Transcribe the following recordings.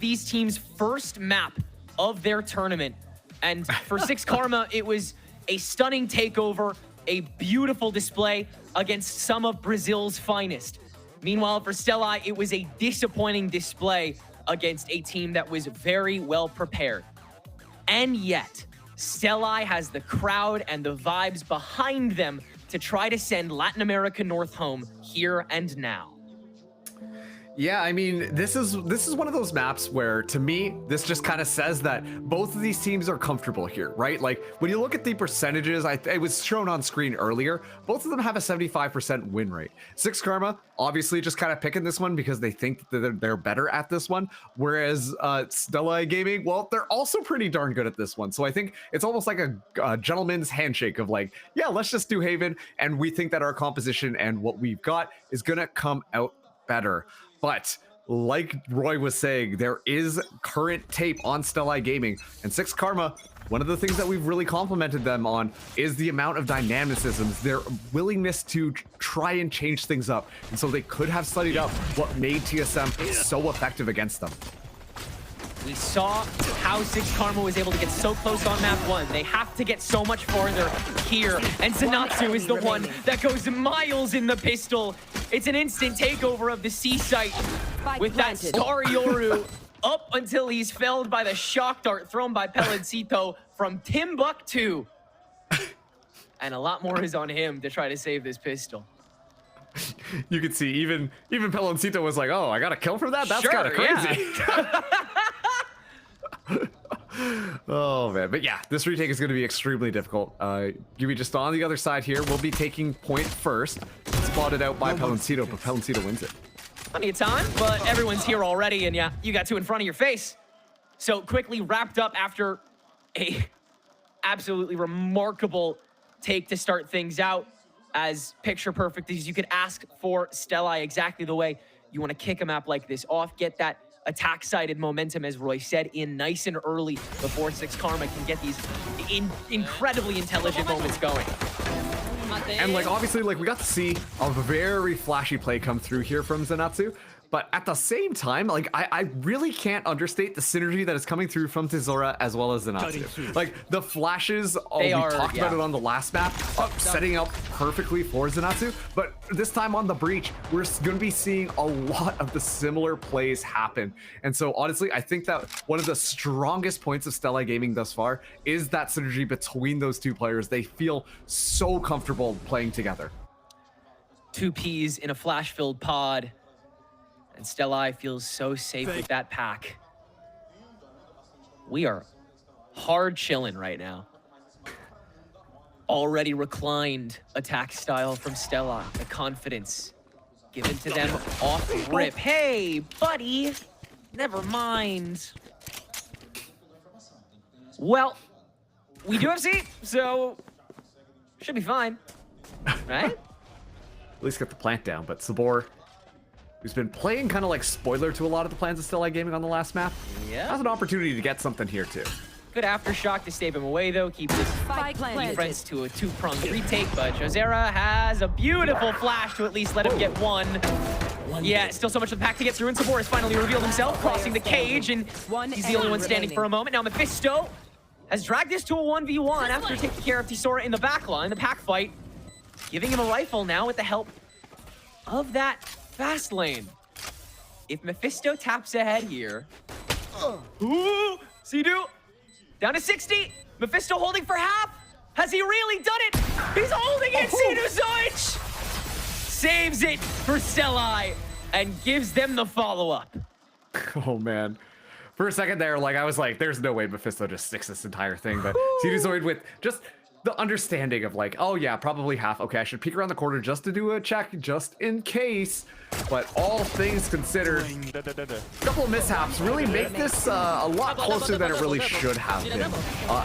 these teams' first map of their tournament. And for Six Karma, it was a stunning takeover, a beautiful display against some of Brazil's finest. Meanwhile, for STE, it was a disappointing display against a team that was very well prepared. And yet, STE has the crowd and the vibes behind them to try to send Latin America North home here and now. Yeah, I mean, this is one of those maps where, to me, this just kind of says that both of these teams are comfortable here, right? Like, when you look at the percentages, it was shown on screen earlier, both of them have a 75% win rate. Six Karma, obviously, just kind of picking this one because they think that they're better at this one, whereas STE Gaming, well, they're also pretty darn good at this one. So I think it's almost like a gentleman's handshake of like, yeah, let's just do Haven, and we think that our composition and what we've got is gonna come out better. But like Roy was saying, there is current tape on STE Gaming, and Six Karma, one of the things that we've really complimented them on is the amount of dynamicisms, their willingness to try and change things up. And so they could have studied up what made TSM so effective against them. We saw how Six Karma was able to get so close on map 1. They have to get so much farther here. And Zenatsu is the one that goes miles in the pistol. It's an instant takeover of the C site with that Star Yoru up until he's felled by the shock dart thrown by Pelencito from Timbuktu. And a lot more is on him to try to save this pistol. You could see even Pelencito was like, oh, I got a kill from that? That's kind of crazy. Yeah. Oh man, but yeah, this retake is going to be extremely difficult. Yui just on the other side here will be taking point first, spotted out by Pelencito, but Pelencito wins it. Plenty of time, but everyone's here already, and yeah, you got two in front of your face. So quickly wrapped up after a absolutely remarkable take to start things out, as picture perfect as you could ask for STE, exactly the way you want to kick a map like this off, get that attack-sided momentum, as Roy said, in nice and early before Six Karma can get these incredibly intelligent moments going. And like, obviously, like, we got to see a very flashy play come through here from Zenatsu, but at the same time, like, I really can't understate the synergy that is coming through from Tizora as well as Zenatsu. Like, the flashes, we talked about it on the last map, setting up perfectly for Zenatsu, but this time on the breach, we're going to be seeing a lot of the similar plays happen. And so, honestly, I think that one of the strongest points of STE Gaming thus far is that synergy between those two players. They feel so comfortable playing together. Two Ps in a flash-filled pod. And STE feels so safe with that pack. We are hard chilling right now. Already reclined attack style from STE. The confidence given to them off rip. Hey, buddy, never mind. Well, we do have C, so should be fine, right? At least get the plant down, but Sabor, who's been playing kind of like spoiler to a lot of the plans of STE Gaming on the last map, has an opportunity to get something here too. Good aftershock to stave him away though, keep his defense to a two-pronged retake, but Josera has a beautiful flash to at least let him get one. Yeah, still so much of the pack to get through, and Sabor has finally revealed himself, crossing the cage, and he's the only one standing for a moment. Now Mephisto has dragged this to a 1v1 after taking care of Tizora in the back line, the pack fight, giving him a rifle now with the help of that fast lane. If Mephisto taps ahead here, ooh, Sidu down to 60. Mephisto holding for half. Has he really done it? He's holding it. Sidu Zoic saves it for STE and gives them the follow-up. Oh man, for a second there, like I was like, there's no way Mephisto just sticks this entire thing, but Sidu Zoid with just the understanding of like, oh yeah, probably half. Okay, I should peek around the corner just to do a check, just in case. But all things considered, a couple of mishaps really make this a lot closer than it really should have been.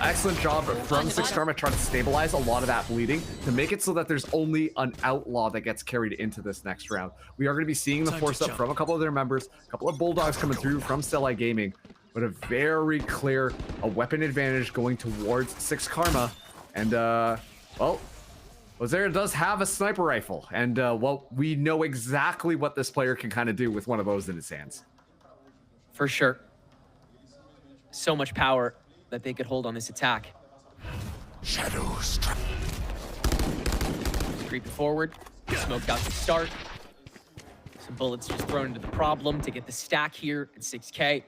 Excellent job from Six Karma trying to stabilize a lot of that bleeding to make it so that there's only an outlaw that gets carried into this next round. We are going to be seeing the force up from a couple of their members, a couple of Bulldogs coming through from STE Gaming, but a very clear weapon advantage going towards Six Karma. And, well, Ozera does have a sniper rifle. And, well, we know exactly what this player can kind of do with one of those in his hands. For sure. so much power that they could hold on this attack. Shadows. Creeping forward. Smoke got the start. Some bullets just thrown into the problem to get the stack here at 6K.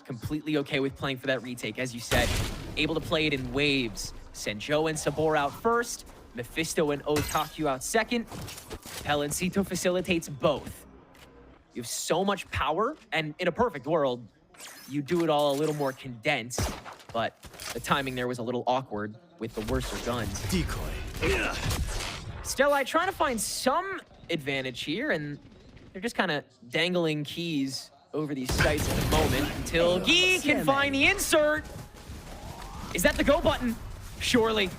Completely okay with playing for that retake, as you said. Able to play it in waves. Send Joe and Sabor out first. Mephisto and Otaku out second. Pelencito facilitates both. You have so much power, and in a perfect world, you do it all a little more condensed, but the timing there was a little awkward with the worser guns. Decoy. STE trying to find some advantage here, and they're just kind of dangling keys over these sites at the moment until Guy can find the insert. Is that the go button? Surely.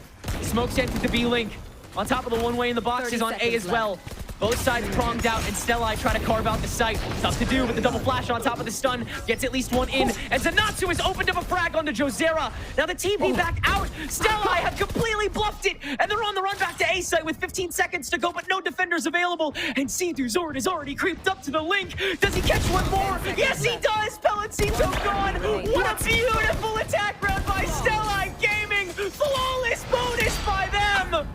Smoke sent to the B-Link. On top of the one-way in the box is on A as well. Both sides pronged out, and STE try to carve out the site. Tough to do with the double flash on top of the stun. Gets at least one in, and Zenatsu has opened up a frag onto Josera. Now the TP back out. STE have completely bluffed it, and they're on the run back to A site with 15 seconds to go, but no defenders available. And C2Zord has already creeped up to the link. Does he catch one more? Yes, he does! Pelencito gone! What a beautiful attack round by STE Gaming! Flawless bonus by them!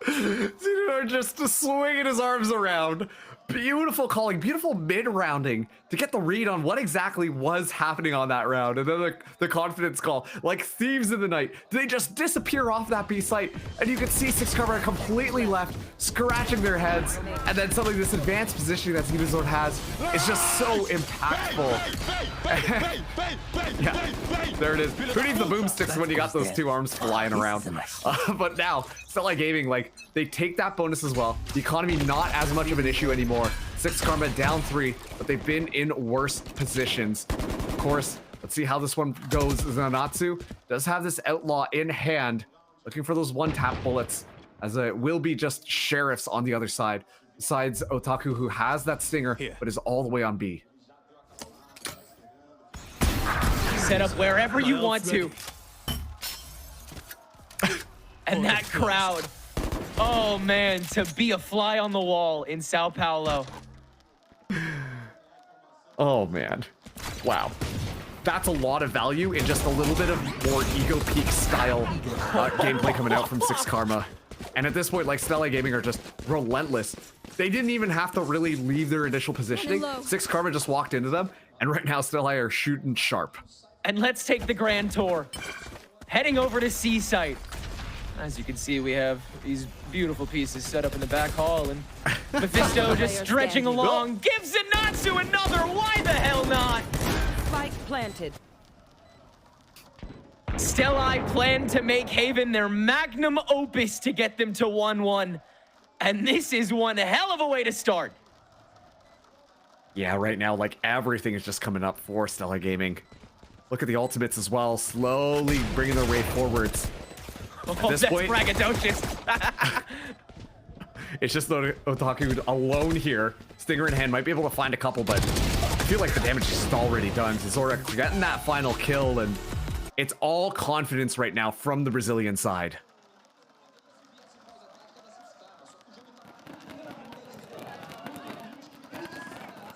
Zidane just swinging his arms around. Beautiful calling, beautiful mid-rounding to get the read on what exactly was happening on that round. And then the confidence call, like thieves in the night. They just disappear off that B site, and you can see Six Karma completely left, scratching their heads. And then suddenly this advanced positioning that C2Zord has is just so impactful. Yeah, there it is. Who needs the boomsticks when you got those two arms flying around? But now, STE Gaming, like, they take that bonus as well. The economy not as much of an issue anymore. Six Karma down 3, but they've been in worse positions. Of course, let's see how this one goes. Zenatsu does have this outlaw in hand, looking for those one-tap bullets, as it will be just sheriffs on the other side. Besides Otaku, who has that stinger, but is all the way on B. Set up wherever you want to. And that crowd. Oh man, to be a fly on the wall in Sao Paulo. Oh man, wow. That's a lot of value in just a little bit of more Ego Peak style gameplay coming out from Six Karma. And at this point, like, STE Gaming are just relentless. They didn't even have to really leave their initial positioning. Six Karma just walked into them, and right now STE are shooting sharp. And let's take the grand tour. Heading over to C site. As you can see, we have these beautiful pieces set up in the back hall, and Mephisto just stretching along. Gives Zenatsu another. Why the hell not? Spike planted. STE plan to make Haven their magnum opus to get them to 1-1. And this is one hell of a way to start. Yeah, right now, like, everything is just coming up for STE Gaming. Look at the ultimates as well, slowly bringing their way forwards. Oh, that's braggadocious. It's just Otaku alone here. Stinger in hand, might be able to find a couple, but I feel like the damage is just already done. Zora getting that final kill, and it's all confidence right now from the Brazilian side.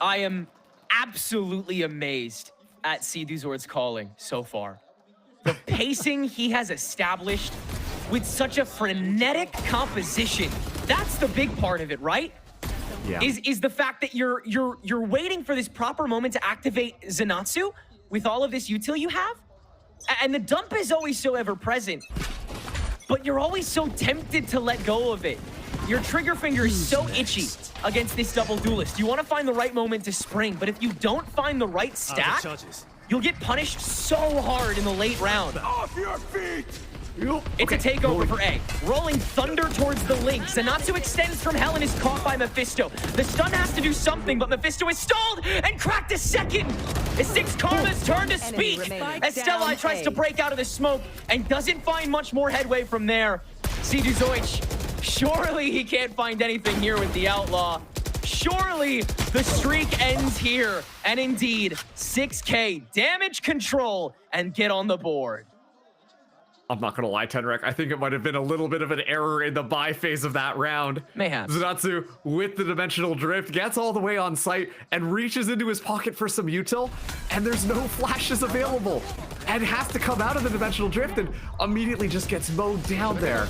I am absolutely amazed at C2Zord's calling so far. The pacing he has established with such a frenetic composition. That's the big part of it, right? Yeah. Is the fact that you're waiting for this proper moment to activate Zenatsu with all of this util you have. And the dump is always so ever present, but you're always so tempted to let go of it. Your trigger finger is so itchy against this double duelist. You want to find the right moment to spring, but if you don't find the right stack, you'll get punished so hard in the late round. Off your feet! It's a takeover for A. Rolling thunder towards the link. Zenatsu extends from hell and is caught by Mephisto. The stun has to do something, but Mephisto is stalled and cracked a second. It's Six Karma's turn to speak as STE tries to break out of the smoke and doesn't find much more headway from there. C2Zord, surely he can't find anything here with the outlaw. Surely the streak ends here. And indeed, 6K damage control and get on the board. I'm not gonna lie, Tenrek, I think it might have been a little bit of an error in the buy phase of that round. Mayhaps. Zanatsu, with the dimensional drift, gets all the way on site and reaches into his pocket for some util, and there's no flashes available, and has to come out of the dimensional drift and immediately just gets mowed down there.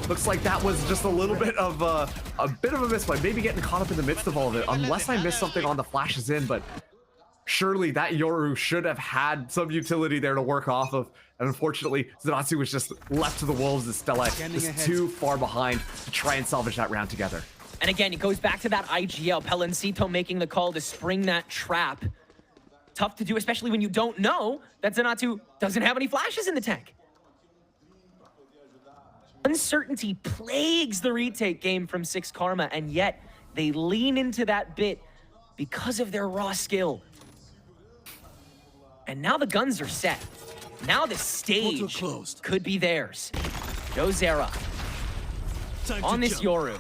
Looks like that was just a little bit of a misplay, maybe getting caught up in the midst of all of it, unless I missed something on the flashes in, but surely that Yoru should have had some utility there to work off of. And unfortunately, Zanatsu was just left to the wolves as Stella is too far behind to try and salvage that round together. And again, it goes back to that IGL. Pelencito making the call to spring that trap. Tough to do, especially when you don't know that Zanatsu doesn't have any flashes in the tank. Uncertainty plagues the retake game from Six Karma, and yet they lean into that bit because of their raw skill. And now the guns are set. Now the stage could be theirs. Josera on this Yoru.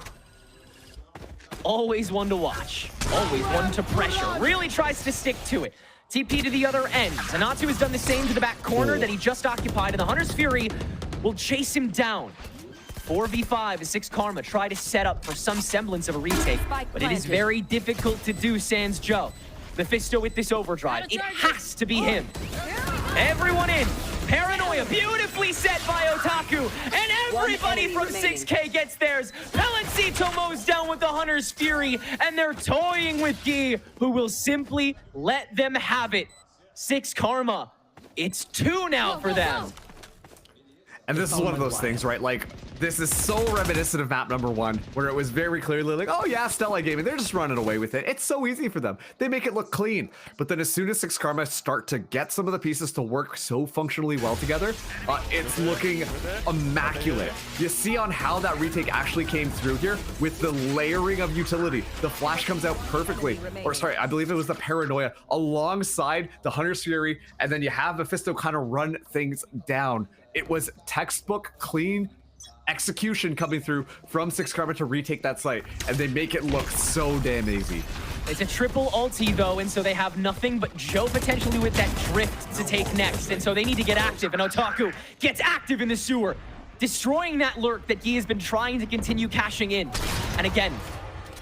Always one to watch. Always one to pressure. Really tries to stick to it. TP to the other end. Zanatsu has done the same to the back corner that he just occupied, and the Hunter's Fury will chase him down. 4v5 as Six Karma try to set up for some semblance of a retake, but it is very difficult to do, sans Joe. Mephisto with this overdrive. It has to be him. Everyone in. Paranoia beautifully set by Otaku. And everybody from 6K gets theirs. Pelencito mows down with the Hunter's Fury. And they're toying with Guy, who will simply let them have it. Six Karma. It's 2 now for them. And this is one of those things, right? Like, this is so reminiscent of map number 1, where it was very clearly like, oh yeah, Stella Gaming, they're just running away with it. It's so easy for them. They make it look clean. But then as soon as Six Karma start to get some of the pieces to work so functionally well together, it's looking immaculate. You see on how that retake actually came through here with the layering of utility. The flash comes out perfectly. Or sorry, I believe it was the Paranoia alongside the Hunter's Fury, and then you have Mephisto kind of run things down. It was textbook clean execution coming through from Six Karma to retake that site, and they make it look so damn easy. It's a triple ulti though, and so they have nothing but Joe potentially with that drift to take next, and so they need to get active, and Otaku gets active in the sewer, destroying that lurk that he has been trying to continue cashing in. And again,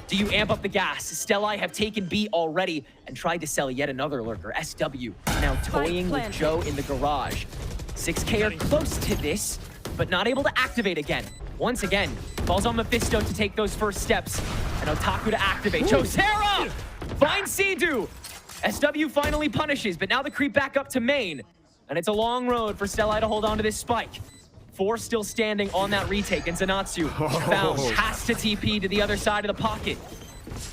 do you amp up the gas? Stellai have taken B already and tried to sell yet another lurker. SW now toying with Joe in the garage. 6K are close to this, but not able to activate again. Once again, falls on Mephisto to take those first steps, and Otaku to activate. Josera finds Sidu. SW finally punishes, but now the creep back up to main, and it's a long road for Stellai to hold on to this spike. 4 still standing on that retake, and Zanatsu found has to TP to the other side of the pocket,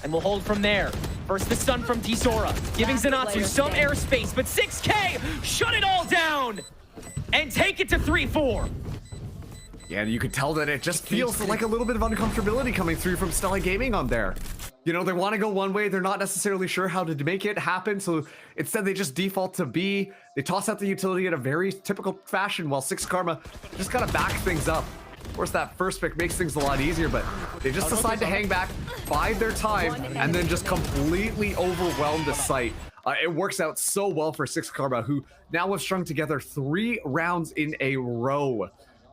and will hold from there. First the stun from Tisora, giving Zanatsu some airspace, but 6K shut it all down and take it to 3-4. Yeah, you could tell that it just feels like a little bit of uncomfortability coming through from Stella Gaming on there. You know, they want to go one way, they're not necessarily sure how to make it happen, so instead they just default to B. They toss out the utility in a very typical fashion, while Six Karma just kind of back things up. Of course, that first pick makes things a lot easier, but they just decide to hang back, bide their time, and then just completely overwhelm the site. It works out so well for Six Karma, who now have strung together 3 rounds in a row,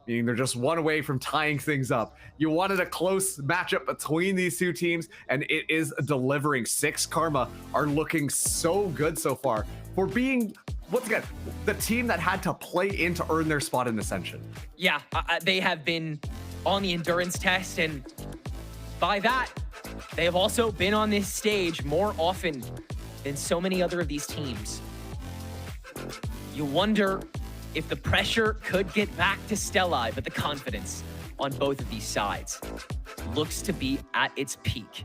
meaning they're just 1 away from tying things up. You wanted a close matchup between these 2 teams, and it is delivering. Six Karma are looking so good so far for being, once again, the team that had to play in to earn their spot in Ascension. Yeah, they have been on the endurance test, and by that, they have also been on this stage more often than so many other of these teams. You wonder if the pressure could get back to Stellai, but the confidence on both of these sides looks to be at its peak.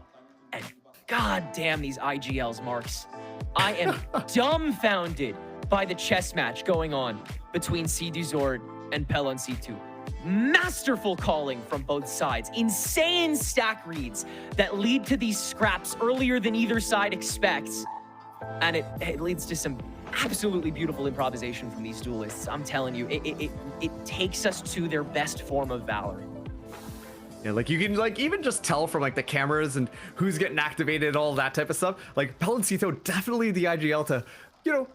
And god damn these IGLs, Marks. I am dumbfounded by the chess match going on between Siduzord and Pelencito. Masterful calling from both sides. Insane stack reads that lead to these scraps earlier than either side expects. And it leads to some absolutely beautiful improvisation from these duelists. I'm telling you, it takes us to their best form of VALORANT. Yeah, like you can like even just tell from like the cameras and who's getting activated, all that type of stuff. Like Pelencito, definitely the IGL to, you know,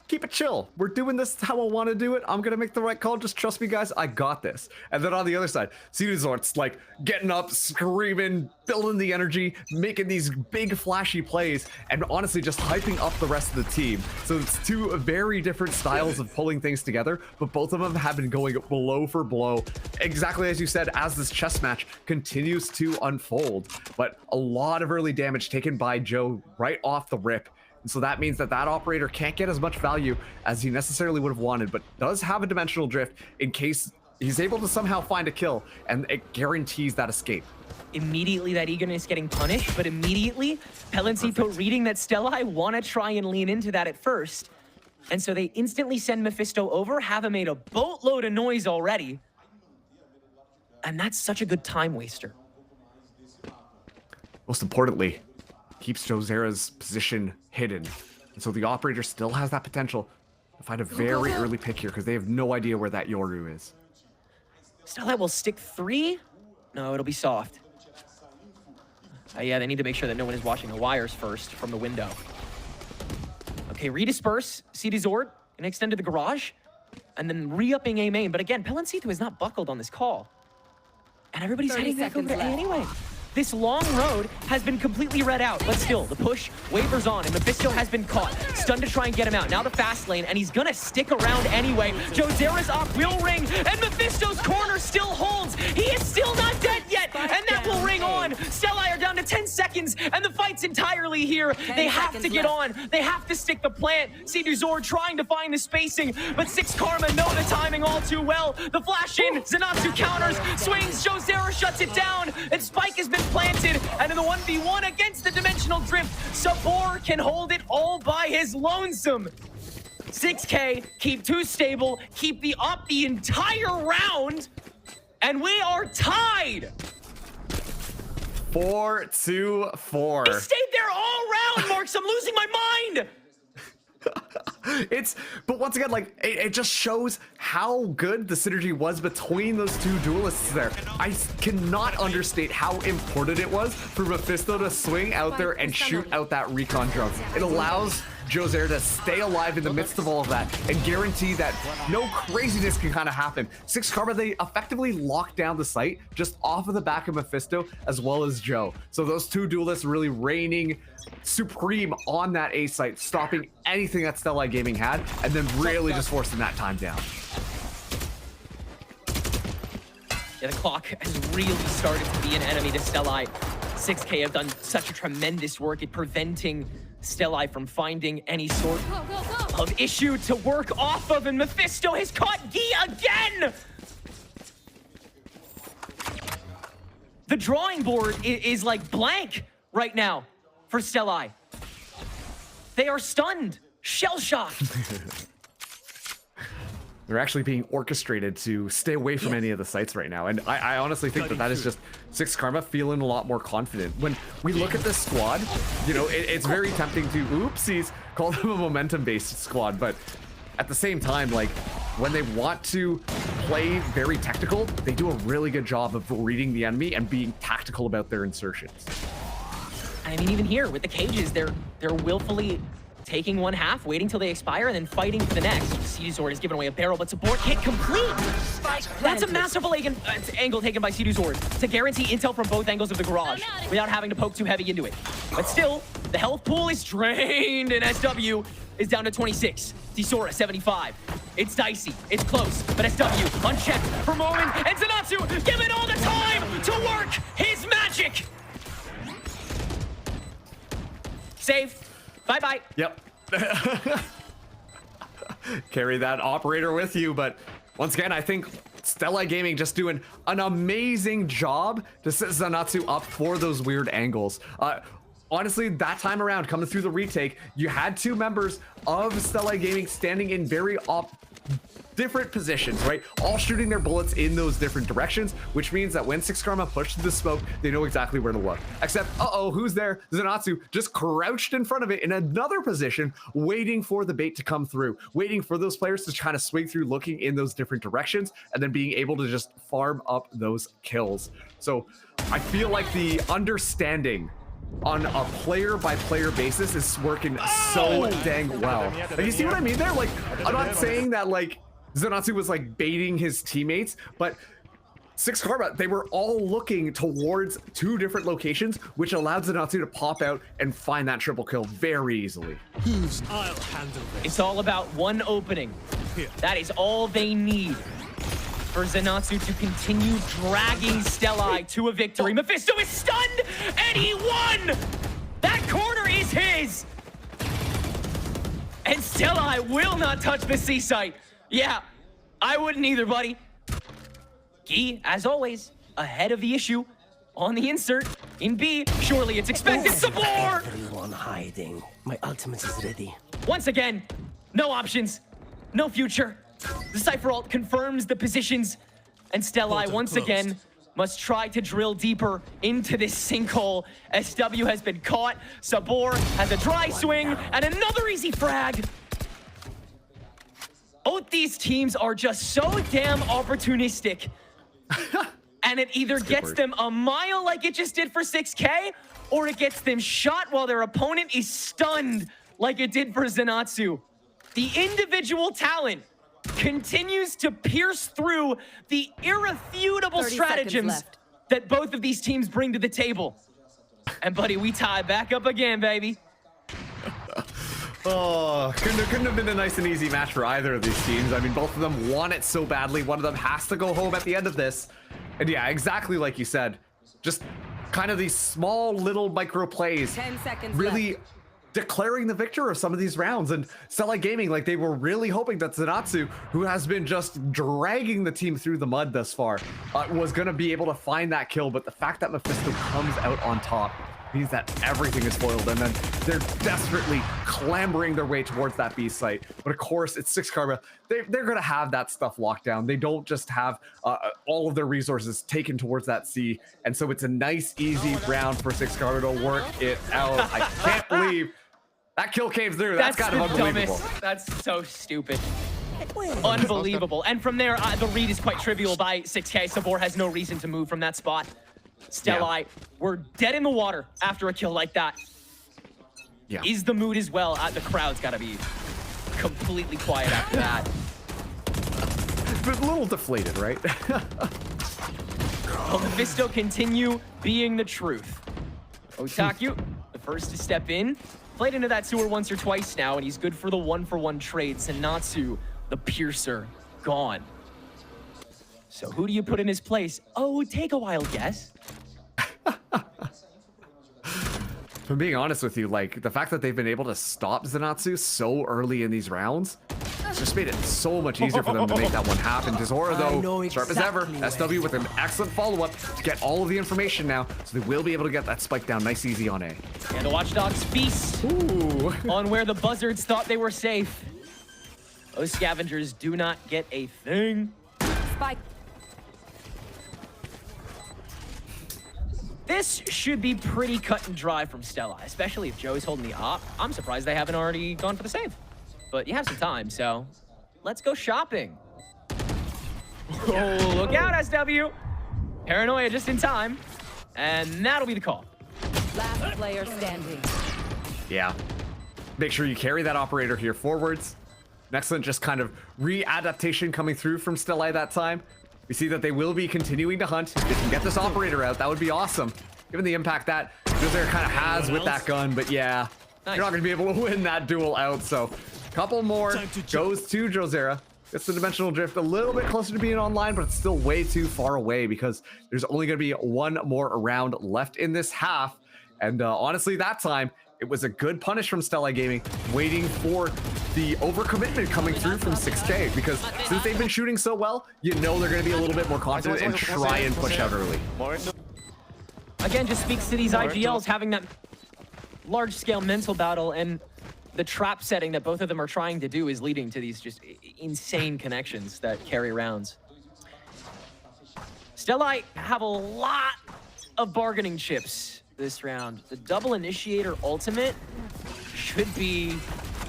keep it chill. We're doing this how I want to do it. I'm gonna make the right call. Just trust me, guys. I got this. And then on the other side, Ceduzort's like getting up, screaming, building the energy, making these big flashy plays, and honestly just hyping up the rest of the team. So it's two very different styles of pulling things together, but both of them have been going blow for blow, exactly as you said, as this chess match continues to unfold. But a lot of early damage taken by Joe right off the rip. And so that means that that operator can't get as much value as he necessarily would have wanted, but does have a dimensional drift in case he's able to somehow find a kill, and it guarantees that escape. Immediately that eagerness getting punished, but immediately Pelencito reading that Stellai want to try and lean into that at first. And so they instantly send Mephisto over, have him made a boatload of noise already. And that's such a good time waster. Most importantly, keeps Josera's position hidden. And so the operator still has that potential to find a very early pick here because they have no idea where that Yoru is. Stellai will stick 3. No, it'll be soft. Yeah, they need to make sure that no one is watching the wires first from the window. Okay, redisperse. Ceduzort and extend to the garage. And then re-upping A main. But again, Pelencito is not buckled on this call. And everybody's heading back over to A anyway. This long road has been completely read out, but still, the push wavers on, and Mephisto has been caught. Stunned to try and get him out. Now the fast lane, and he's gonna stick around anyway. Josera's op will ring, and Mephisto's corner still holds. He is still not dead yet, and that will ring on. Stellai are down to 10 seconds, and the fight's entirely here. They have to get on. They have to stick the plant. Ceduzor trying to find the spacing, but Six Karma know the timing all too well. The flash in, Zenatsu counters, swings, Josera shuts it down, and Spike has been planted, and in the 1v1 against the dimensional drift, Sabor can hold it all by his lonesome. 6K, keep 2 stable, keep the up the entire round, and we are tied. 4-4. He stayed there all round, Marks. I'm losing my mind. But once again, like, it just shows how good the synergy was between those two duelists there. I cannot understate how important it was for Mephisto to swing out there and shoot out that recon drone. It allows Josera to stay alive in the midst of all of that and guarantee that no craziness can kind of happen. Six Karma, they effectively locked down the site just off of the back of Mephisto as well as Joe. So those two duelists really reigning supreme on that A site, stopping anything that Stellai Gaming had, and then really just forcing that time down. Yeah, the clock has really started to be an enemy to Stellai. 6K have done such a tremendous work at preventing Stellai from finding any sort of issue to work off of, and Mephisto has caught Gi again! The drawing board is like blank right now for Stellai. They are stunned, shell-shocked. They're actually being orchestrated to stay away from any of the sites right now. And I honestly think that is just Six Karma feeling a lot more confident. When we look at this squad, you know, it's very tempting to, oopsies, call them a momentum-based squad. But at the same time, like, when they want to play very tactical, they do a really good job of reading the enemy and being tactical about their insertions. I mean, even here with the cages, they're willfully taking one half, waiting till they expire, and then fighting for the next. Ceduzor has given away a barrel, but support can't complete. That's a masterful angle taken by Ceduzor to guarantee intel from both angles of the garage without having to poke too heavy into it. But still, the health pool is drained, and SW is down to 26. Tisora, 75. It's dicey, it's close, but SW unchecked for Morin, and Zenatsu given all the time to work his magic. Save. Bye-bye. Yep. Carry that operator with you, but once again, I think Stellai Gaming just doing an amazing job to set Zenatsu up for those weird angles. Honestly, that time around, coming through the retake, you had two members of Stellai Gaming standing in very different positions, right? All shooting their bullets in those different directions, which means that when Six Karma pushed the smoke, they know exactly where to look. Except, uh-oh, who's there? Zenatsu just crouched in front of it in another position, waiting for the bait to come through, waiting for those players to kind of swing through, looking in those different directions, and then being able to just farm up those kills. So I feel like the understanding on a player-by-player basis is working so dang well. Like, you see what I mean there? Like, I'm not saying that, like, Zenatsu was, like, baiting his teammates, but Six Karma, they were all looking towards 2 different locations, which allowed Zenatsu to pop out and find that triple kill very easily. I'll handle this. It's all about one opening. That is all they need for Zenatsu to continue dragging Stellai to a victory. Mephisto is stunned, and he won! That corner is his! And Stellai will not touch the C site. Yeah, I wouldn't either, buddy. Guy, as always, ahead of the issue. On the insert, in B, surely it's expected. Sabor! Everyone hiding. My ultimate is ready. Once again, no options, no future. The Cypher ult confirms the positions, and Stellai once again must try to drill deeper into this sinkhole. SW has been caught. Sabor has a dry swing and another easy frag. Both these teams are just so damn opportunistic. And it either gets them a mile like it just did for 6K, or it gets them shot while their opponent is stunned like it did for Zenatsu. The individual talent continues to pierce through the irrefutable stratagems that both of these teams bring to the table. And buddy, we tie back up again, baby. Oh, couldn't have been a nice and easy match for either of these teams. I mean, both of them want it so badly. One of them has to go home at the end of this. And yeah, exactly like you said, just kind of these small little micro plays 10 seconds really left. declaring the victor of some of these rounds. And Stellai Gaming, like, they were really hoping that Zenatsu, who has been just dragging the team through the mud thus far, was going to be able to find that kill. But the fact that Mephisto comes out on top means that everything is foiled, and then they're desperately clambering their way towards that B site. But of course, it's Six Karma. They're gonna have that stuff locked down. They don't just have all of their resources taken towards that C, and so it's a nice, easy round for Six Karma to work it out. I can't believe that kill came through. That's kind of unbelievable. Dumbest. That's so stupid. Unbelievable. And from there, the read is quite trivial by 6K. Sabor has no reason to move from that spot. Stellai, we're dead in the water after a kill like that. Yeah. Is the mood as well? The crowd's got to be completely quiet after that. But a little deflated, right? Will Mephisto continue being the truth? Otaku, the first to step in. Played into that sewer once or twice now, and he's good for the 1-for-1 trade. Senatsu, the piercer, gone. So who do you put in his place? Oh, take a wild guess. If I'm being honest with you, like, the fact that they've been able to stop Zenatsu so early in these rounds just made it so much easier for them to make that one happen. Dishora, though, sharp as ever. SW with an excellent follow-up to get all of the information now, so they will be able to get that spike down nice easy on A. And the Watchdogs feast on where the Buzzards thought they were safe. Those scavengers do not get a thing. Spike. This should be pretty cut and dry from Stellai, especially if Joe's holding the op. I'm surprised they haven't already gone for the save. But you have some time, so let's go shopping. Oh, look out, SW. Paranoia just in time. And that'll be the call. Last player standing. Yeah. Make sure you carry that operator here forwards. An excellent just kind of re-adaptation coming through from Stellai that time. We see that they will be continuing to hunt. If they can get this operator out, that would be awesome. Given the impact that Jozera kind of has with that gun, but yeah, nice. You're not going to be able to win that duel out. So a couple more goes to Jozera. Gets the dimensional drift a little bit closer to being online, but it's still way too far away because there's only going to be one more round left in this half. And honestly, that time, it was a good punish from Stellai Gaming, waiting for the overcommitment coming through from 6K, because since they've been shooting so well, you know they're going to be a little bit more confident and try and push out early. Again, just speaks to these IGLs having that large-scale mental battle, and the trap setting that both of them are trying to do is leading to these just insane connections that carry rounds. Stellai have a lot of bargaining chips this round. The double initiator ultimate should be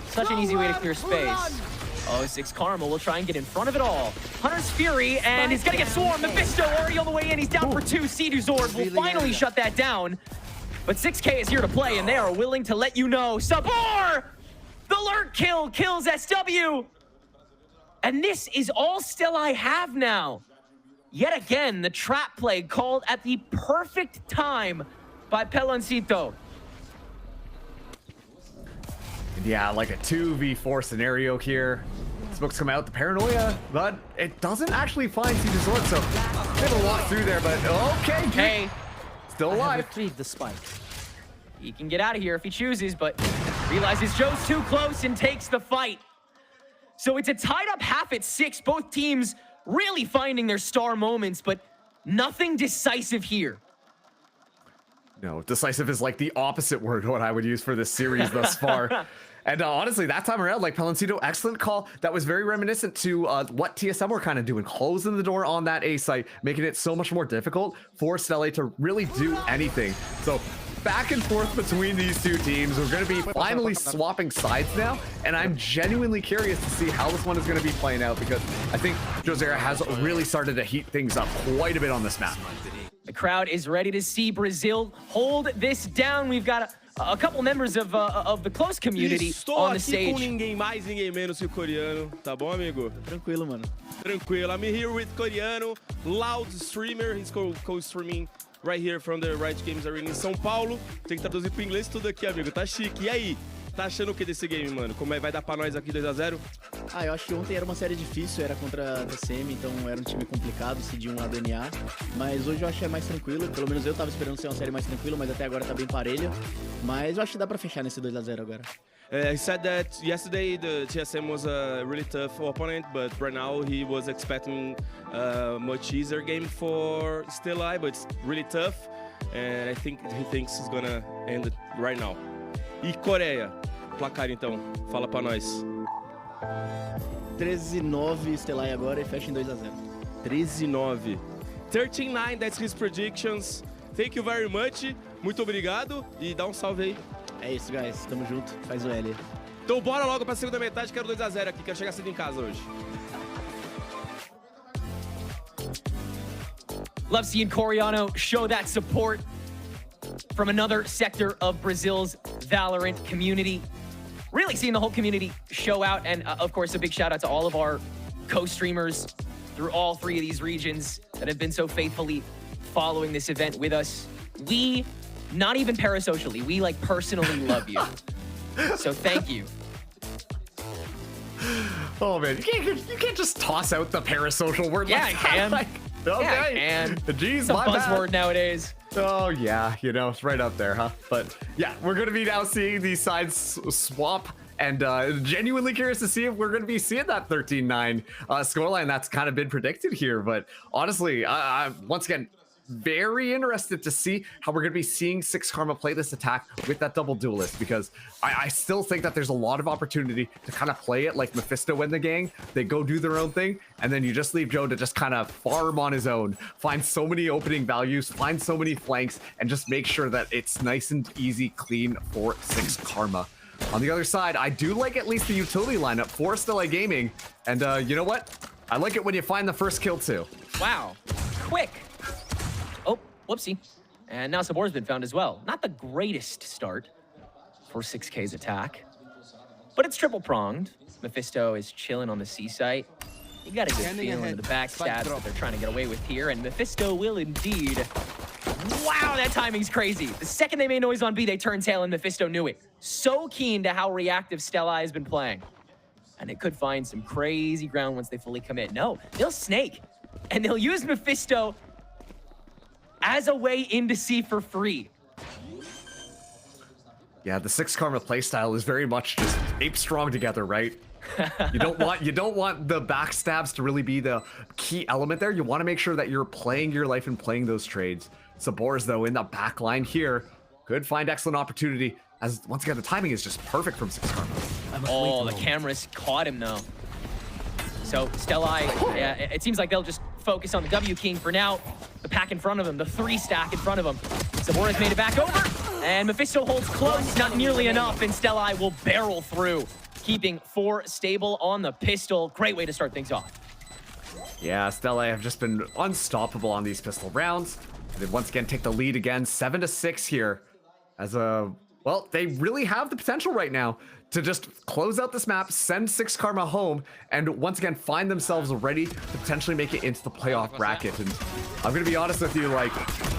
such an easy way to clear space. Oh, Six Karma will try and get in front of it all. Hunter's Fury, and he's gonna get swarmed. Mephisto already all the way in. He's down for 2. Sea Zord will finally shut that down. But 6K is here to play, and they are willing to let you know. Sabor! The lurk kill kills SW! And this is all still I have now. Yet again, the trap play called at the perfect time by Peloncito. Yeah, like a 2v4 scenario here. Smokes come out, the paranoia, but it doesn't actually find Siege's Sword, so bit of a walk through there, but okay. Hey, still alive. Retrieve the spike. he can get out of here if he chooses, but realizes Joe's too close and takes the fight. So it's a tied up half at 6. Both teams really finding their star moments, but nothing decisive here. No, decisive is like the opposite word what I would use for this series thus far. And honestly, that time around, like Peloncito, excellent call. That was very reminiscent to what TSM were kind of doing, closing the door on that A site, making it so much more difficult for STE to really do anything. So back and forth between these two teams. We're going to be finally swapping sides now, and I'm genuinely curious to see how this one is going to be playing out, because I think Josera has really started to heat things up quite a bit on this map. The crowd is ready to see Brazil hold this down. We've got a couple members of the close community on the stage. Com ninguém mais, ninguém menos que o coreano, tá bom, amigo? Tranquilo, mano. Tranquilo. I'm here with coreano, loud streamer. He's co-streaming right here from the Riot Games Arena em São Paulo. Tem que traduzir pro inglês tudo aqui, amigo. Tá chique. E aí? Tá achando o que desse game, mano? Como é? Vai dar pra nós aqui 2 a 0? Eu acho que ontem era uma série difícil, era contra a TCM, então era um time complicado, se de um lado NA. Mas hoje eu achei mais tranquilo, pelo menos eu tava esperando ser uma série mais tranquila, mas até agora tá bem parelha. Mas eu acho que dá pra fechar nesse 2 a 0 agora. He said that yesterday the TSM was a really tough opponent, but right now he was expecting a much easier game for STE, but it's really tough. And I think he thinks he's gonna end it right now. E Coreia, placar então, fala pra nós. 13-9 STE agora e fecha em 2 a 0. 13-9. 13-9, that's his predictions. Thank you very much. Muito obrigado e dá um salve aí. É isso, guys. Tamo junto. Faz o L. Então bora logo pra segunda metade, quero 2 a 0 aqui, quero chegar cedo em casa hoje. Love seeing Coreano show that support from another sector of Brazil's Valorant community. Really seeing the whole community show out, and of course a big shout out to all of our co-streamers through all 3 of these regions that have been so faithfully following this event with us. We, not even parasocially, we like personally love you. So thank you. Oh man, you can't just toss out the parasocial word. Yeah, like I can. Like, okay. Yeah, I can. Jeez, It's a my bad. buzzword nowadays. Oh yeah, you know, it's right up there, huh? But yeah, we're gonna be now seeing these sides swap, and genuinely curious to see if we're gonna be seeing that 13-9 scoreline that's kind of been predicted here. But honestly, I'm once again very interested to see how we're gonna be seeing 6 Karma play this attack with that double duelist, because I still think that there's a lot of opportunity to kind of play it like Mephisto and the gang. They go do their own thing, and then you just leave Joe to just kind of farm on his own, find so many opening values, find so many flanks, and just make sure that it's nice and easy, clean for 6 Karma. On the other side, I do like at least the utility lineup for STE Gaming, and you know what? I like it when you find the first kill too. Wow, quick. Oh, whoopsie. And now Sabor's been found as well. Not the greatest start for 6K's attack, but it's triple-pronged. Mephisto is chilling on the C site. You got a good feeling of the backstabs that they're trying to get away with here, and Mephisto will indeed. Wow, that timing's crazy. The second they made noise on B, they turned tail, and Mephisto knew it. So keen to how reactive STE has been playing. And it could find some crazy ground once they fully commit. No, they'll snake, and they'll use Mephisto as a way into C for free. Yeah, the 6 Karma playstyle is very much just ape strong together, right? You don't want the backstabs to really be the key element there. You want to make sure that you're playing your life and playing those trades. Sabors, though, in the back line here could find excellent opportunity, as once again the timing is just perfect from 6 Karma. Oh, the cameras caught him though. So STE, yeah, it seems like they'll just focus on the W King for now. The pack in front of him, the 3 stack in front of him. Sabora's made it back over, and Mephisto holds close, not nearly enough, and STE will barrel through, keeping 4 stable on the pistol. Great way to start things off. Yeah, STE have just been unstoppable on these pistol rounds. They once again take the lead again, 7-6 here. as a, well, they really have the potential right now to just close out this map, send 6 Karma home, and once again find themselves ready to potentially make it into the playoff bracket. And I'm gonna be honest with you, like,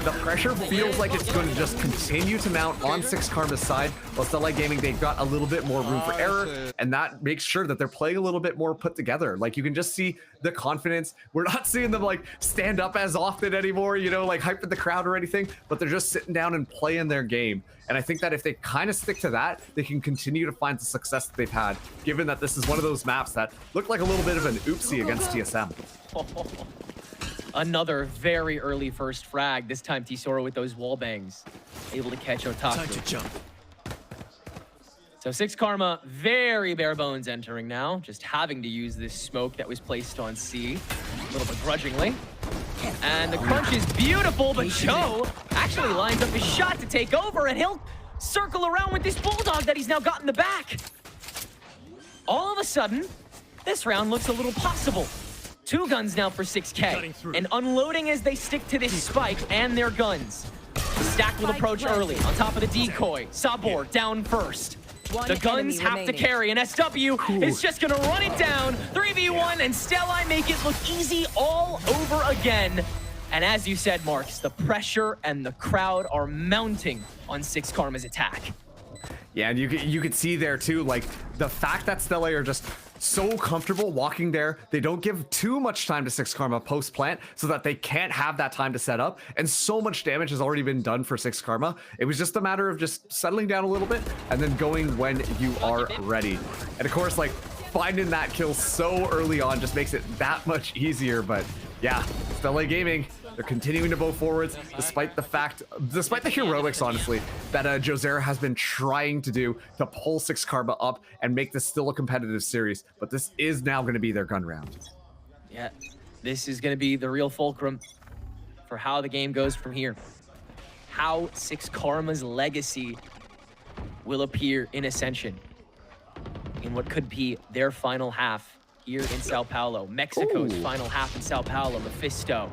the pressure feels like it's going to just continue to mount on 6 Karma's side. While STE Gaming, they've got a little bit more room for error, and that makes sure that they're playing a little bit more put together. Like, you can just see the confidence. We're not seeing them like stand up as often anymore, you know, like hyping the crowd or anything, but they're just sitting down and playing their game. And I think that if they kind of stick to that, they can continue to find the success that they've had, given that this is one of those maps that looked like a little bit of an oopsie against TSM. Another very early first frag, this time Tisora with those wall bangs, able to catch Otaku. Time to jump. So 6 Karma, very bare bones entering now, just having to use this smoke that was placed on C, a little begrudgingly. And the crunch is beautiful, but Joe actually lines up his shot to take over, and he'll circle around with this Bulldog that he's now got in the back. All of a sudden, this round looks a little possible. 2 guns now for 6K, and unloading as they stick to this spike and their guns. The stack will approach early, on top of the decoy. Sabor down first. The guns have to carry, and SW is just gonna run it down. 3v1, and STE make it look easy all over again. And as you said, Marks, the pressure and the crowd are mounting on 6 Karma's attack. Yeah, and you could see there too, like the fact that STE are just so comfortable walking there. They don't give too much time to 6 Karma post plant so that they can't have that time to set up. And so much damage has already been done for 6 Karma. It was just a matter of just settling down a little bit and then going when you are ready. And of course, like finding that kill so early on just makes it that much easier. But yeah, STE Gaming, they're continuing to move forwards despite the heroics, honestly, that Josera has been trying to do to pull 6 Karma up and make this still a competitive series. But this is now going to be their gun round. Yeah, this is going to be the real fulcrum for how the game goes from here. How 6 Karma's legacy will appear in Ascension in what could be their final half here in Sao Paulo. Mexico's final half in Sao Paulo. Mephisto.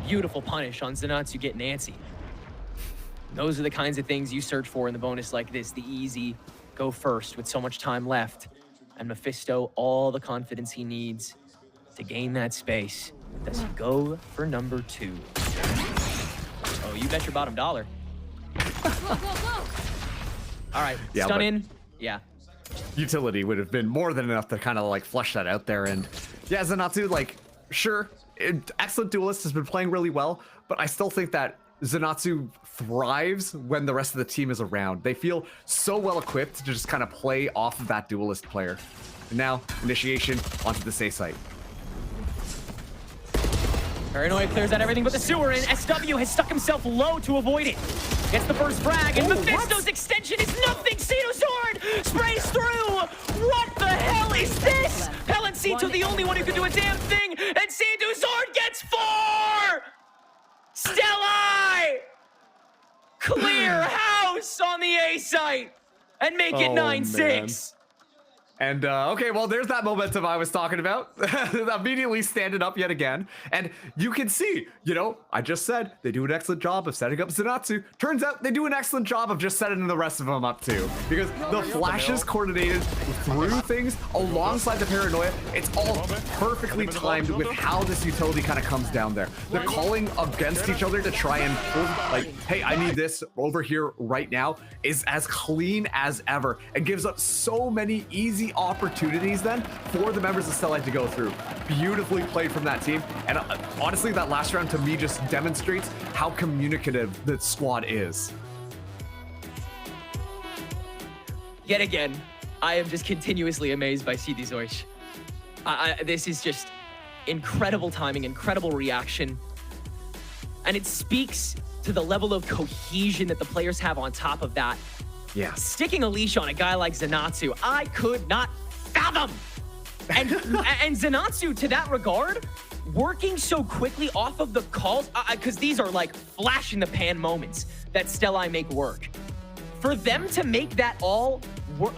Beautiful punish on Zenatsu getting antsy. Those are the kinds of things you search for in the bonus like this. The easy, go first with so much time left. And Mephisto, all the confidence he needs to gain that space. Does he go for number 2? Oh, you bet your bottom dollar. All right, Yeah, stun but- in. Yeah. Utility would have been more than enough to kind of like flush that out there. And yeah, Zenatsu, like, sure, excellent duelist, has been playing really well, but I still think that Zenatsu thrives when the rest of the team is around. They feel so well equipped to just kind of play off of that duelist player. And now, initiation onto the safe site. Paranoia clears out everything but the sewer, and SW has stuck himself low to avoid it. Gets the first frag, and Mephisto's extension is nothing. Cito Sword sprays through. What the hell is this? Pellet Cito, the only one who can do a damn thing, and Cito Sword gets 4! STE! Clear house on the A site, and make it 9-6. And okay, well, there's that momentum I was talking about. Immediately standing up yet again. And you can see, you know, I just said they do an excellent job of setting up Zenatsu. Turns out they do an excellent job of just setting the rest of them up too. Because the flashes coordinated through things alongside the paranoia, it's all perfectly timed with how this utility kind of comes down there. The calling against each other to try and pull, like, hey, I need this over here right now, is as clean as ever. It gives up so many easy opportunities then for the members of STE to go through. Beautifully played from that team, and honestly that last round to me just demonstrates how communicative the squad is. Yet again, I am just continuously amazed by CD Zoish. This is just incredible timing, incredible reaction, and it speaks to the level of cohesion that the players have on top of that. Yeah. Sticking a leash on a guy like Zenatsu, I could not fathom. And Zenatsu, to that regard, working so quickly off of the calls, because these are like flash in the pan moments that STE make work. For them to make that all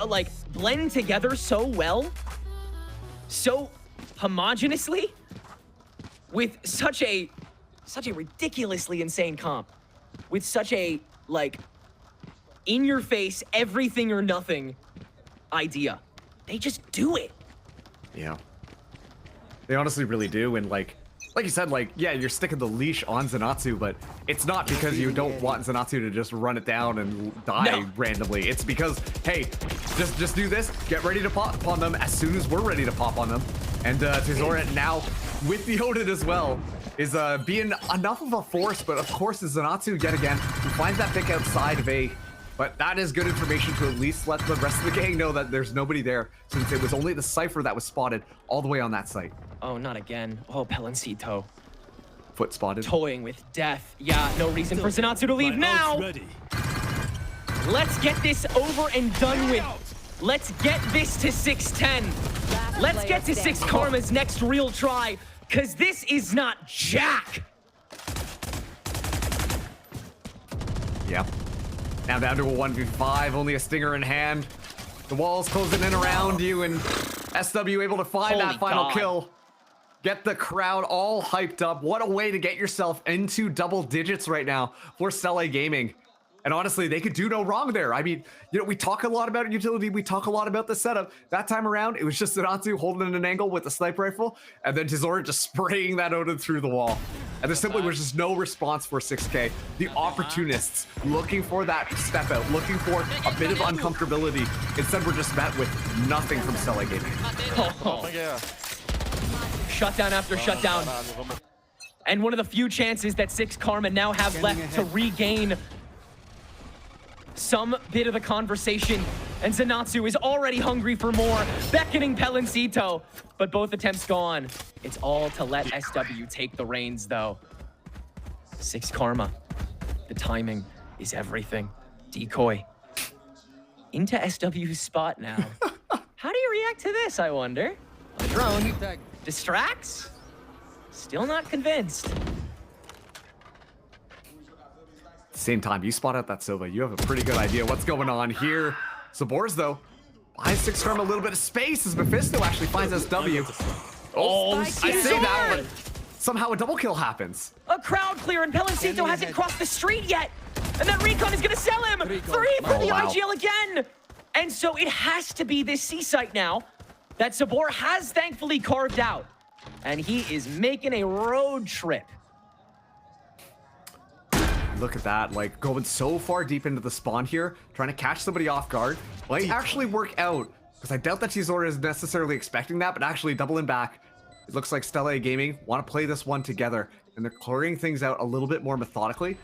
like blend together so well, so homogeneously, with such a ridiculously insane comp, with such a like in your face, everything or nothing idea. They just do it. Yeah. They honestly really do, and like you said, like, yeah, you're sticking the leash on Zenatsu, but it's not because you don't want Zenatsu to just run it down and die randomly. It's because, hey, just do this, get ready to pop on them as soon as we're ready to pop on them. And Tizora now, with the Odin as well, is being enough of a force, but of course is Zenatsu yet again, who finds that pick outside of A. But that is good information to at least let the rest of the gang know that there's nobody there, since it was only the Cypher that was spotted all the way on that site. Oh, not again. Oh, Pelencito. Foot spotted. Toying with death. Yeah, no reason for Zenatsu to leave now. Ready. Let's get this over and done with. Let's get this to 6-10. Let's get to 6 Karma's next real try, because this is not Jack. Yeah. Now down to a 1v5, only a stinger in hand. The wall's closing in around you, and SW able to find Holy that final God. kill. Get the crowd all hyped up. What a way to get yourself into double digits right now for STE Gaming. And honestly, they could do no wrong there. I mean, you know, we talk a lot about utility. We talk a lot about the setup. That time around, it was just Zenatsu holding an angle with the sniper rifle, and then Tizora just spraying that Odin through the wall. And there simply was just no response for 6K. The opportunists looking for that step out, looking for a bit of uncomfortability. Instead, we're just met with nothing from STE Gaming. Shutdown after shutdown. And one of the few chances that 6 Karma now have left to regain some bit of the conversation, and Zenatsu is already hungry for more, beckoning Pelencito, but both attempts gone. It's all to let SW take the reins, though. 6 Karma. The timing is everything. Decoy. Into SW's spot now. How do you react to this, I wonder? A drone distracts? Still not convinced. Same time, you spot out that Silva. You have a pretty good idea what's going on here. Sabors, though, buys 6 Karma a little bit of space as Mephisto actually finds SW. Oh, I say that, but somehow a double kill happens. A crowd clear, and Pelencito hasn't crossed the street yet. And then Recon is gonna sell him. 3 for the IGL again. And so it has to be this C site now that Sabor has thankfully carved out. And he is making a road trip. Look at that, like going so far deep into the spawn here, trying to catch somebody off guard. Might actually work out, because I doubt that Tizora is necessarily expecting that, but actually doubling back. It looks like STE Gaming want to play this one together, and they're clearing things out a little bit more methodically.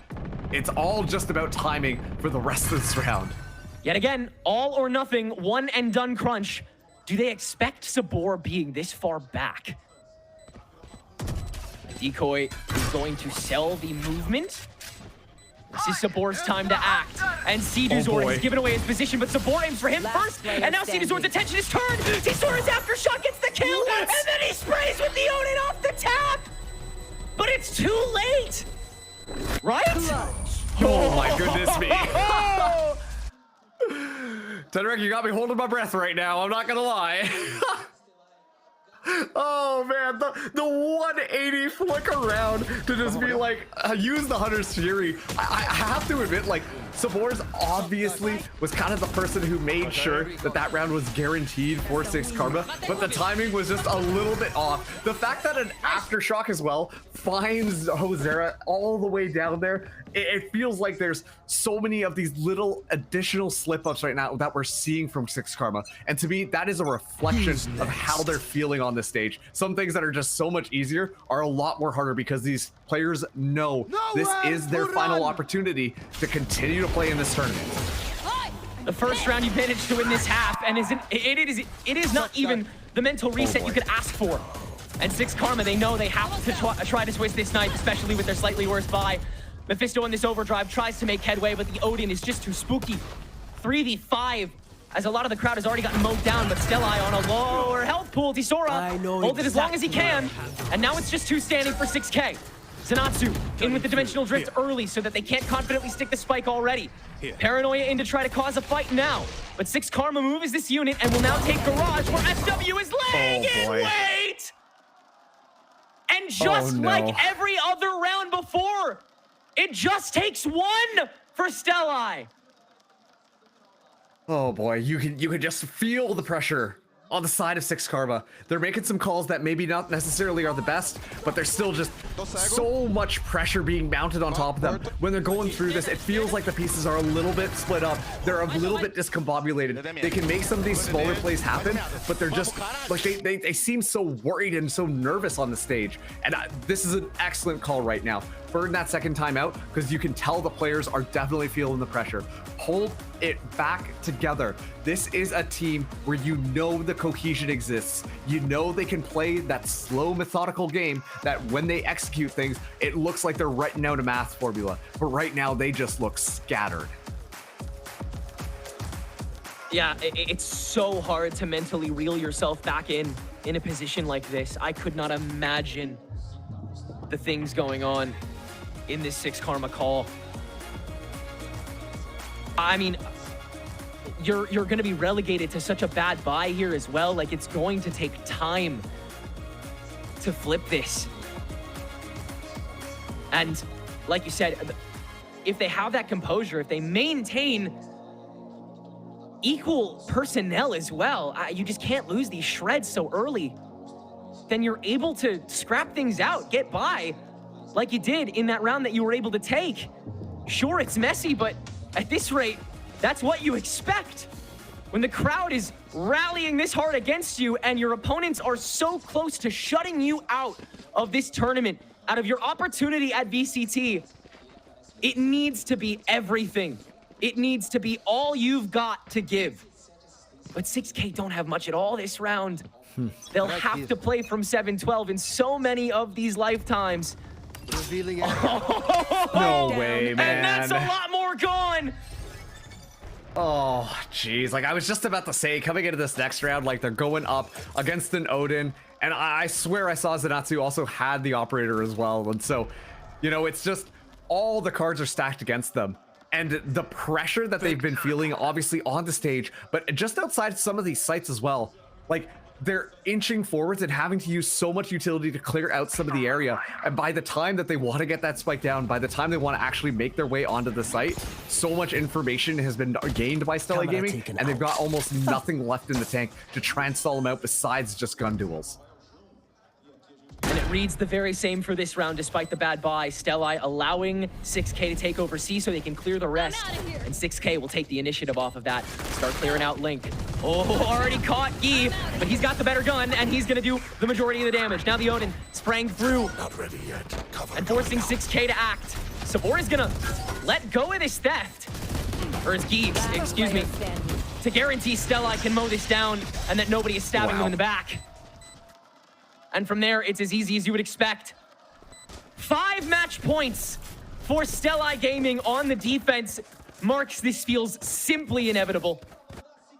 It's all just about timing for the rest of this round. Yet again, all or nothing, one and done crunch. Do they expect Sabor being this far back? Decoy is going to sell the movement. This is Sabor's time to act. And Ceduzor has given away his position, but Sabor aims for him first. And now Ceduzor's attention is turned. Tesora's aftershock gets the kill. And then he sprays with the Odin off the tap. But it's too late. Right? Oh my goodness me. Tedrick, you got me holding my breath right now. I'm not gonna lie. Oh man, the 180 flick around to just be like, use the Hunter's Fury. I have to admit, like, Sabor's obviously was kind of the person who made sure that that round was guaranteed for 6 Karma, but the timing was just a little bit off. The fact that an Aftershock as well finds Hosera all the way down there, it feels like there's so many of these little additional slip-ups right now that we're seeing from 6 Karma. And to me, that is a reflection of how they're feeling on this stage. Some things that are just so much easier are a lot more harder because these players know this is their final opportunity to continue to play in this tournament. The first round you managed to win this half, and it is not even the mental reset you could ask for. And 6 Karma, they know they have to try to twist this knife, especially with their slightly worse buy. Mephisto in this overdrive tries to make headway, but the Odin is just too spooky. 3v5, as a lot of the crowd has already gotten mowed down, but Stellai on a lower health pool. Tisora holds it as long as he can, and now it's just 2 standing for 6K. Zenatsu in with the dimensional drift early so that they can't confidently stick the spike already. Paranoia in to try to cause a fight now, but 6 Karma moves this unit and will now take Garage where SW is laying in wait! And just like every other round before, it just takes 1 for Stellai. Oh boy, you can just feel the pressure on the side of Six Karma. They're making some calls that maybe not necessarily are the best, but there's still just so much pressure being mounted on top of them. When they're going through this, it feels like the pieces are a little bit split up. They're a little bit discombobulated. They can make some of these smaller plays happen, but they're just like they seem so worried and so nervous on the stage. And this is an excellent call right now. Burn that second time out, because you can tell the players are definitely feeling the pressure. Hold it back together. This is a team where you know the cohesion exists. You know they can play that slow, methodical game that when they execute things, it looks like they're writing out a math formula. But right now, they just look scattered. Yeah, it's so hard to mentally reel yourself back in a position like this. I could not imagine the things going on in this Six Karma call. I mean, you're going to be relegated to such a bad bye here as well. Like, it's going to take time to flip this. And like you said, if they have that composure, if they maintain equal personnel as well, you just can't lose these shreds so early. Then you're able to scrap things out, get by, like you did in that round that you were able to take. Sure, it's messy, but at this rate, that's what you expect. When the crowd is rallying this hard against you and your opponents are so close to shutting you out of this tournament, out of your opportunity at VCT, it needs to be everything. It needs to be all you've got to give. But 6K don't have much at all this round. They'll have to play from 7-12 in so many of these lifetimes. No way, man. And that's a lot more gone. Oh, jeez. Like, I was just about to say, coming into this next round, like, they're going up against an Odin. And I swear I saw Zenatsu also had the operator as well. And so, you know, it's just all the cards are stacked against them. And the pressure that they've been feeling, obviously, on the stage, but just outside some of these sites as well. Like, they're inching forwards and having to use so much utility to clear out some of the area. And by the time that they want to get that spike down, by the time they want to actually make their way onto the site, so much information has been gained by STE Gaming, and they've got almost nothing left in the tank to try and stall them out besides just gun duels. And it reads the very same for this round, despite the bad bye. STE allowing 6K to take over C so they can clear the rest. And 6K will take the initiative off of that. Start clearing out Link. Oh, already caught Guy, but he's got the better gun, and he's gonna do the majority of the damage. Now the Odin sprang through and forcing 6K to act. Sabor is gonna let go of this theft. Or his Guy, excuse me. To guarantee STE can mow this down and that nobody is stabbing them in the back. And from there, it's as easy as you would expect. 5 match points for STE Gaming on the defense. Marks, this feels simply inevitable.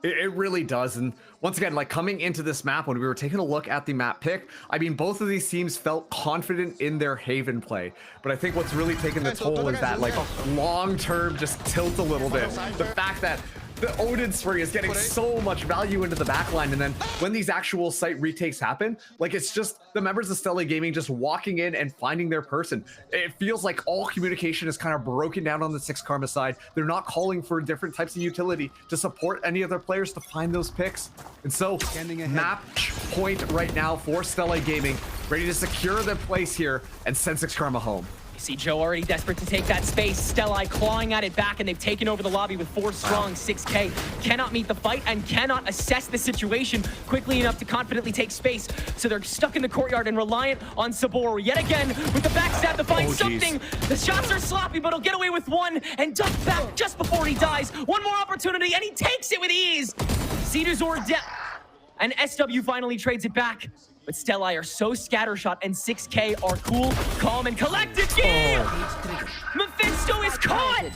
It really does. And once again, like, coming into this map, when we were taking a look at the map pick, I mean, both of these teams felt confident in their Haven play. But I think what's really taking the toll is that, like, long-term just tilt a little bit. The fact that the Odin Spring is getting so much value into the backline, and then when these actual site retakes happen, like, it's just the members of STE Gaming just walking in and finding their person. It feels like all communication is kind of broken down on the Six Karma side. They're not calling for different types of utility to support any of their players to find those picks. And so, match point right now for STE Gaming, ready to secure their place here and send Six Karma home. You see Joe already desperate to take that space. STE clawing at it back, and they've taken over the lobby with 4 strong. 6K cannot meet the fight and cannot assess the situation quickly enough to confidently take space. So they're stuck in the courtyard and reliant on Sabor yet again with the backstab to find something. The shots are sloppy, but he'll get away with one and duck back just before he dies. One more opportunity, and he takes it with ease. Ceduzor and SW finally trades it back. But STE are so scattershot, and 6K are cool, calm, and collected. Mephisto is caught!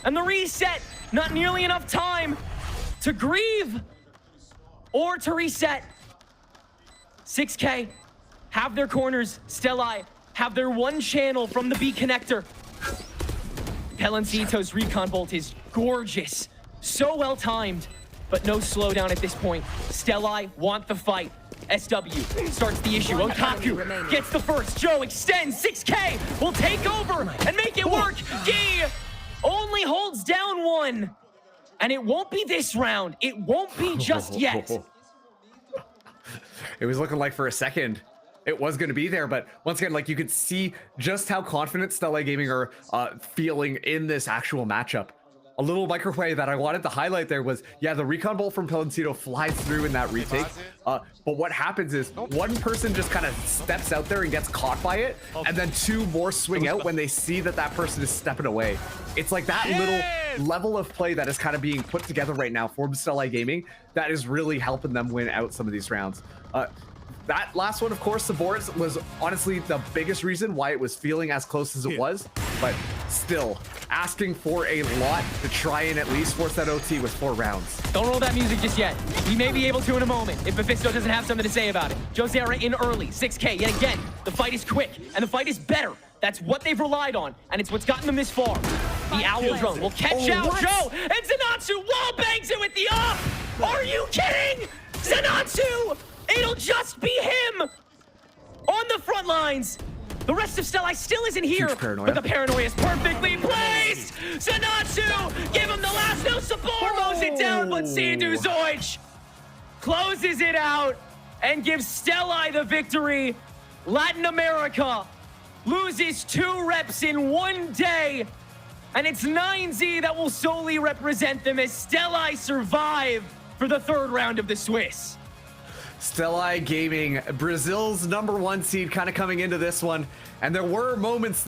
And the reset, not nearly enough time to grieve or to reset. 6K have their corners. STE have their one channel from the B connector. Pelencito's recon bolt is gorgeous. So well timed, but no slowdown at this point. STE want the fight. SW starts the issue. Otaku gets the first. Joe extends. 6K will take over and make it work. Gee only holds down one. And it won't be this round. It won't be just yet. It was looking like for a second it was going to be there, but once again, like, you could see just how confident STE Gaming are feeling in this actual matchup. A little microwave that I wanted to highlight there was, yeah, the recon bolt from Palencito flies through in that retake, but what happens is one person just kind of steps out there and gets caught by it, and then two more swing out when they see that that person is stepping away. It's like that little level of play that is kind of being put together right now for STE Gaming that is really helping them win out some of these rounds. That last one, of course, Saboris was honestly the biggest reason why it was feeling as close as it was, but still asking for a lot to try and at least force that OT with 4 rounds. Don't roll that music just yet. We may be able to in a moment if Mephisto doesn't have something to say about it. Josera in early, 6K. Yet again, the fight is quick and the fight is better. That's what they've relied on, and it's what's gotten them this far. The Owl drone will catch out Joe, and Zenatsu wall bangs it with the up. Are you kidding? Zenatsu! It'll just be him on the front lines. The rest of STE still isn't here, but the paranoia is perfectly placed. Zenatsu, give him the last. No, Sabor mows it down, but Sandu Zoich closes it out and gives STE the victory. Latin America loses 2 reps in 1 day, and it's 9Z that will solely represent them as STE survive for the 3rd round of the Swiss. STE Gaming, Brazil's #1 seed, kind of coming into this one, and there were moments